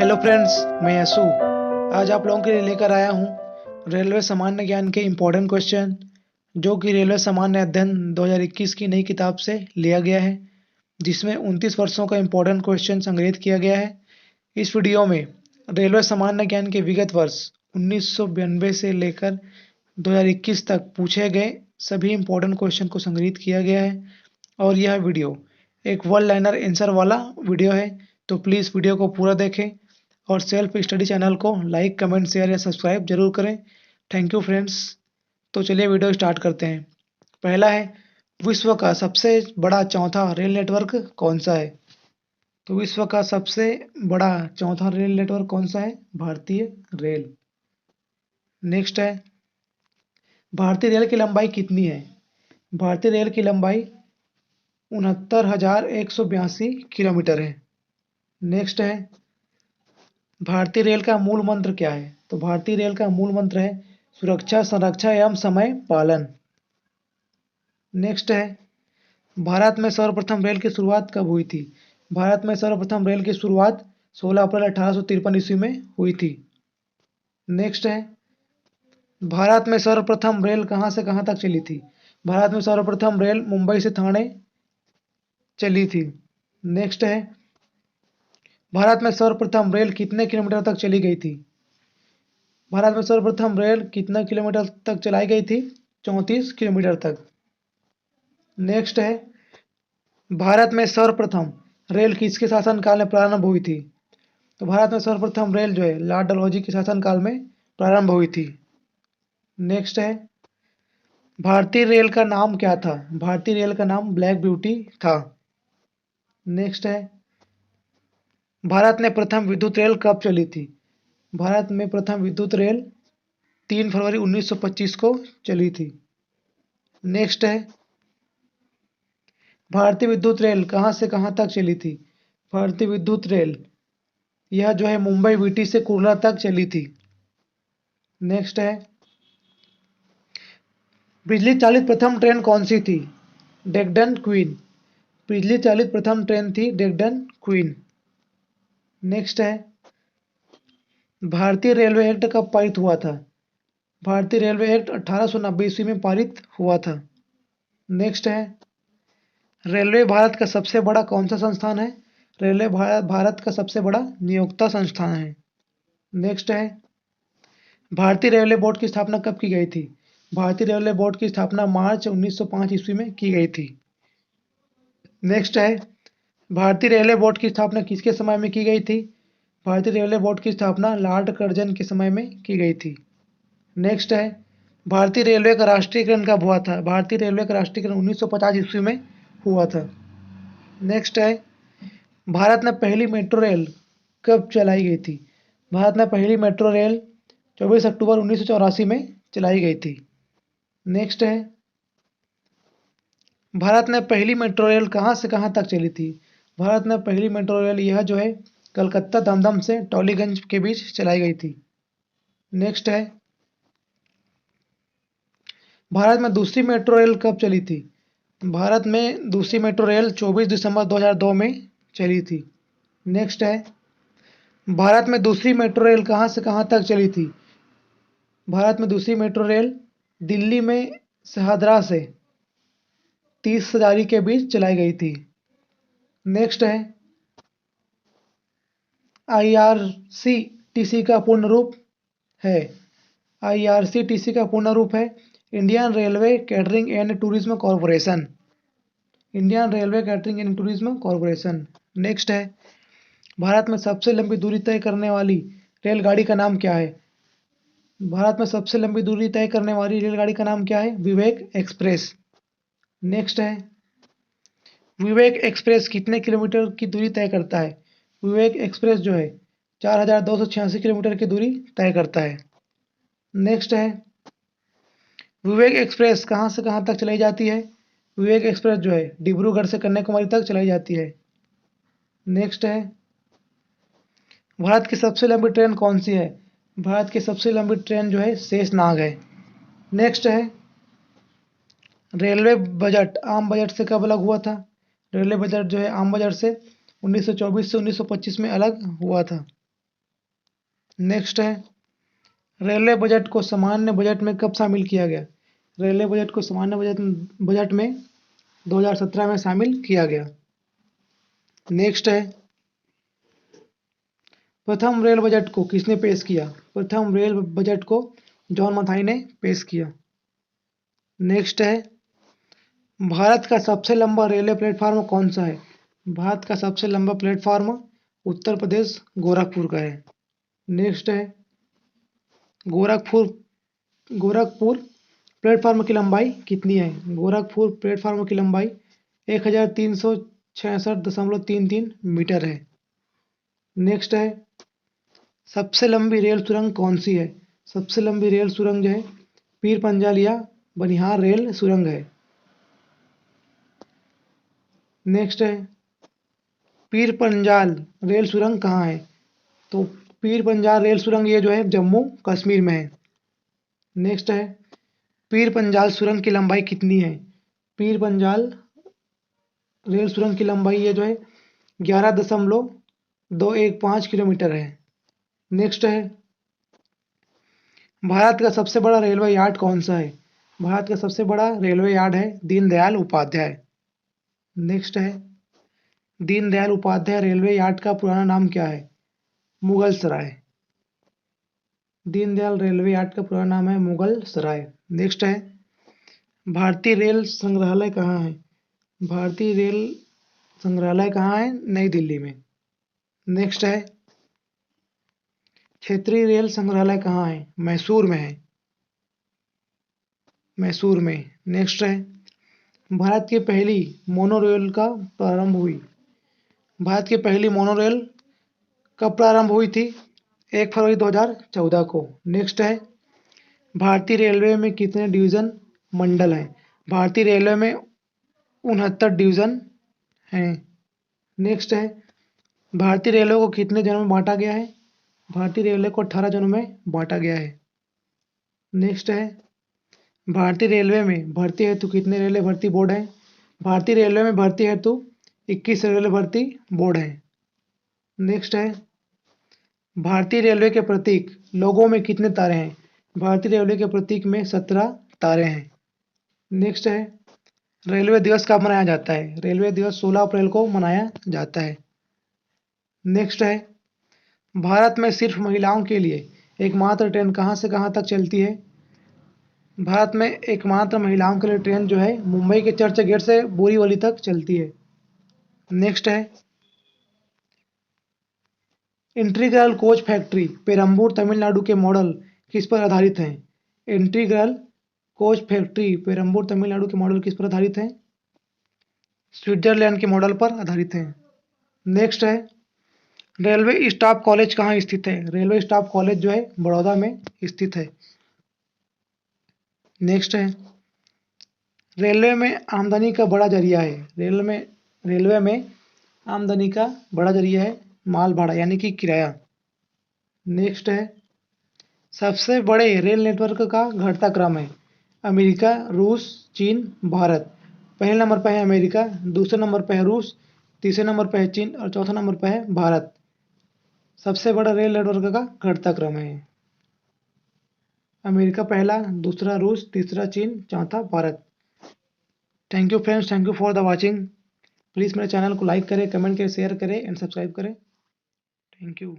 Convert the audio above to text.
Hello friends, मैं यसु। आज आप लोगों के लिए लेकर आया हूँ रेलवे सामान्य ज्ञान के इम्पोर्टेंट क्वेश्चन, जो कि रेलवे सामान्य अध्ययन 2021 की नई किताब से लिया गया है, जिसमें 29 वर्षों का इम्पोर्टेंट क्वेश्चन संग्रहित किया गया है। इस वीडियो में रेलवे सामान्य ज्ञान के विगत वर्ष 1992 से लेकर 2021 तक पूछे गए सभी इम्पोर्टेंट क्वेश्चन को संग्रहित किया गया है, और यह वीडियो एक वन लाइनर आंसर वाला वीडियो है। तो प्लीज़ वीडियो को पूरा देखें और सेल्फ स्टडी चैनल को लाइक, कमेंट, शेयर या सब्सक्राइब जरूर करें। Thank you friends. तो चलिए वीडियो स्टार्ट करते हैं। पहला है, विश्व का सबसे बड़ा चौथा रेल नेटवर्क कौन सा है? तो विश्व का सबसे बड़ा चौथा रेल नेटवर्क कौन सा है? भारतीय रेल। नेक्स्ट है, भारतीय रेल की लंबाई कितनी है? भारतीय रेल की लंबाई 69,182 किलोमीटर है। नेक्स्ट है, भारतीय रेल का मूल मंत्र क्या है? तो भारतीय रेल का मूल मंत्र है सुरक्षा, संरक्षा एवं समय पालन। नेक्स्ट है, भारत में सर्वप्रथम रेल की शुरुआत कब हुई थी? भारत में सर्वप्रथम रेल की शुरुआत 16 अप्रैल 1853 ईस्वी में हुई थी। नेक्स्ट है, भारत में सर्वप्रथम रेल कहाँ से कहाँ तक चली थी? भारत में सर्वप्रथम रेल मुंबई से ठाणे चली थी। नेक्स्ट है, भारत में सर्वप्रथम रेल कितने किलोमीटर तक चली गई थी? भारत में सर्वप्रथम रेल कितना किलोमीटर तक चलाई गई थी? 34 किलोमीटर तक। नेक्स्ट है, भारत में सर्वप्रथम रेल किसके शासनकाल में प्रारंभ हुई थी? तो भारत में सर्वप्रथम रेल जो है लॉर्ड डलहौजी के शासनकाल में प्रारंभ हुई थी। नेक्स्ट है, भारतीय रेल का नाम क्या था? भारतीय रेल का नाम ब्लैक ब्यूटी था। नेक्स्ट है, भारत में प्रथम विद्युत रेल कब चली थी? भारत में प्रथम विद्युत रेल 3 फरवरी 1925 को चली थी। नेक्स्ट है, भारतीय विद्युत रेल कहाँ से कहाँ तक चली थी? भारतीय विद्युत रेल यह जो है मुंबई वीटी से कुर्ला तक चली थी। नेक्स्ट है, बिजली चालित प्रथम ट्रेन कौन सी थी? डेक्कन क्वीन। बिजली चालित प्रथम ट्रेन थी डेक्कन क्वीन। नेक्स्ट है, भारतीय रेलवे एक्ट कब पारित हुआ था? भारतीय रेलवे एक्ट 1890 ईस्वी में पारित हुआ था। नेक्स्ट है, रेलवे भारत का सबसे बड़ा कौन सा संस्थान है? रेलवे भारत का सबसे बड़ा नियोक्ता संस्थान है। नेक्स्ट है, भारतीय रेलवे बोर्ड की स्थापना कब की गई थी? भारतीय रेलवे बोर्ड की स्थापना मार्च 1905 ईस्वी में की गई थी। नेक्स्ट है, भारतीय रेलवे बोर्ड की स्थापना किसके समय में की गई थी? भारतीय रेलवे बोर्ड की स्थापना लॉर्ड कर्जन के समय में की गई थी। नेक्स्ट है, भारतीय रेलवे का राष्ट्रीयकरण कब हुआ था? भारतीय रेलवे का राष्ट्रीयकरण 1950 ईस्वी में हुआ था। नेक्स्ट है, भारत में पहली मेट्रो रेल कब चलाई गई थी? भारत में पहली मेट्रो रेल 24 अक्टूबर 1984 में चलाई गई थी। नेक्स्ट है, भारत में पहली मेट्रो रेल कहाँ से कहाँ तक चली थी? भारत में पहली मेट्रो रेल यह जो है कलकत्ता दमदम से टॉलीगंज के बीच चलाई गई थी। नेक्स्ट है, भारत में दूसरी मेट्रो रेल कब चली थी? भारत में दूसरी मेट्रो रेल 24 दिसंबर 2002 में चली थी। नेक्स्ट है, भारत में दूसरी मेट्रो रेल कहाँ से कहाँ तक चली थी? भारत में दूसरी मेट्रो रेल दिल्ली में शहादरा से 30 हजारी के बीच चलाई गई थी। नेक्स्ट है, आईआरसीटीसी का पूर्ण रूप है। आईआरसीटीसी का पूर्ण रूप है Indian railway catering and tourism corporation. Indian railway catering and tourism corporation. Next है, भारत में सबसे लंबी दूरी तय करने वाली रेलगाड़ी का नाम क्या है? भारत में सबसे लंबी दूरी तय करने वाली रेलगाड़ी का नाम क्या है? विवेक एक्सप्रेस। नेक्स्ट है, विवेक एक्सप्रेस कितने किलोमीटर की दूरी तय करता है? विवेक एक्सप्रेस जो है 4,286 किलोमीटर की दूरी तय करता है। नेक्स्ट है, विवेक एक्सप्रेस कहाँ से कहाँ तक चलाई जाती है? विवेक एक्सप्रेस जो है डिब्रूगढ़ से कन्याकुमारी तक चलाई जाती है। नेक्स्ट है, भारत की सबसे लंबी ट्रेन कौन सी है? भारत की सबसे लंबी ट्रेन जो है शेषनाग है। नेक्स्ट है, रेलवे बजट आम बजट से कब अलग हुआ था? रेलवे बजट जो है आम बजट से 1924 से 1925 में अलग हुआ था। नेक्स्ट है, रेलवे बजट को सामान्य बजट में कब शामिल किया गया? रेलवे बजट को सामान्य बजट में 2017 में शामिल किया गया। नेक्स्ट है, प्रथम रेल बजट को किसने पेश किया? प्रथम रेल बजट को जॉन मथाई ने पेश किया। नेक्स्ट है, भारत का सबसे लंबा रेलवे प्लेटफार्म कौन सा है? भारत का सबसे लंबा प्लेटफार्म उत्तर प्रदेश गोरखपुर का है। नेक्स्ट है, गोरखपुर गोरखपुर प्लेटफार्म की लंबाई कितनी है? गोरखपुर प्लेटफार्म की लंबाई 1366.33 मीटर है। नेक्स्ट है, सबसे लंबी रेल सुरंग कौन सी है? सबसे लंबी रेल सुरंग जो है पीर पंजाल या बनिहार रेल सुरंग है। नेक्स्ट है, पीर पंजाल रेल सुरंग कहाँ है? तो पीर पंजाल रेल सुरंग ये जो है जम्मू कश्मीर में है। नेक्स्ट है, पीर पंजाल सुरंग की लंबाई कितनी है? पीर पंजाल रेल सुरंग की लंबाई ये जो है 11.215 किलोमीटर है। नेक्स्ट है, भारत का सबसे बड़ा रेलवे यार्ड कौन सा है? भारत का सबसे बड़ा रेलवे यार्ड है दीनदयाल उपाध्याय। नेक्स्ट है, दीनदयाल उपाध्याय रेलवे यार्ड का पुराना नाम क्या है? मुगल सराय। दीनदयाल रेलवे यार्ड का पुराना नाम है मुगल सराय। नेक्स्ट है, भारतीय रेल संग्रहालय कहाँ है? भारतीय रेल संग्रहालय कहाँ है? नई दिल्ली में। नेक्स्ट है, क्षेत्रीय रेल संग्रहालय कहाँ है? मैसूर में है। मैसूर में। नेक्स्ट है, भारत की पहली मोनोरेल का प्रारंभ हुई? भारत की पहली मोनोरेल कब प्रारंभ हुई थी? 1 फरवरी 2014 को। नेक्स्ट है, भारतीय रेलवे में कितने डिवीजन मंडल हैं? भारतीय रेलवे में 69 डिवीजन हैं। नेक्स्ट है, भारतीय रेलवे को कितने जनों में बांटा गया है? भारतीय रेलवे को 18 जनों में बांटा गया है। नेक्स्ट है, भारतीय रेलवे में भर्ती हेतु कितने रेलवे भर्ती बोर्ड हैं? भारतीय रेलवे में भर्ती हेतु 21 रेलवे भर्ती बोर्ड हैं। नेक्स्ट है, भारतीय रेलवे के प्रतीक लोगों में कितने तारे हैं? भारतीय रेलवे के प्रतीक में 17 तारे हैं। नेक्स्ट है, रेलवे दिवस कब मनाया जाता है? रेलवे दिवस 16 अप्रैल को मनाया जाता है। नेक्स्ट है, भारत में सिर्फ महिलाओं के लिए एकमात्र ट्रेन कहाँ से कहाँ तक चलती है? भारत में एकमात्र महिलाओं के लिए ट्रेन जो है मुंबई के चर्च गेट से बोरीवली तक चलती है। नेक्स्ट है, integral coach factory Perambur Tamil Nadu के मॉडल किस पर आधारित हैं? Integral coach factory Perambur Tamil Nadu के मॉडल किस पर आधारित हैं? स्विट्जरलैंड के मॉडल पर आधारित हैं। नेक्स्ट है, रेलवे स्टाफ कॉलेज कहाँ स्थित है? रेलवे स्टाफ कॉलेज जो है बड़ौदा में स्थित है। नेक्स्ट है, रेलवे में आमदनी का बड़ा जरिया है? रेलवे में आमदनी का बड़ा जरिया है माल भाड़ा यानी कि किराया। नेक्स्ट है, सबसे बड़े रेल नेटवर्क का घटता क्रम है? अमेरिका, रूस, चीन, भारत। पहले नंबर पर है अमेरिका, दूसरे नंबर पर है रूस, तीसरे नंबर पर है चीन और चौथा नंबर पर है भारत। सबसे बड़ा रेल नेटवर्क का घटता क्रम है अमेरिका पहला, दूसरा रूस, तीसरा चीन, चौथा Bharat. Thank you friends, thank you for the watching. Please मेरे चैनल को लाइक करें, कमेंट करें, शेयर करें एंड सब्सक्राइब करें। Thank you.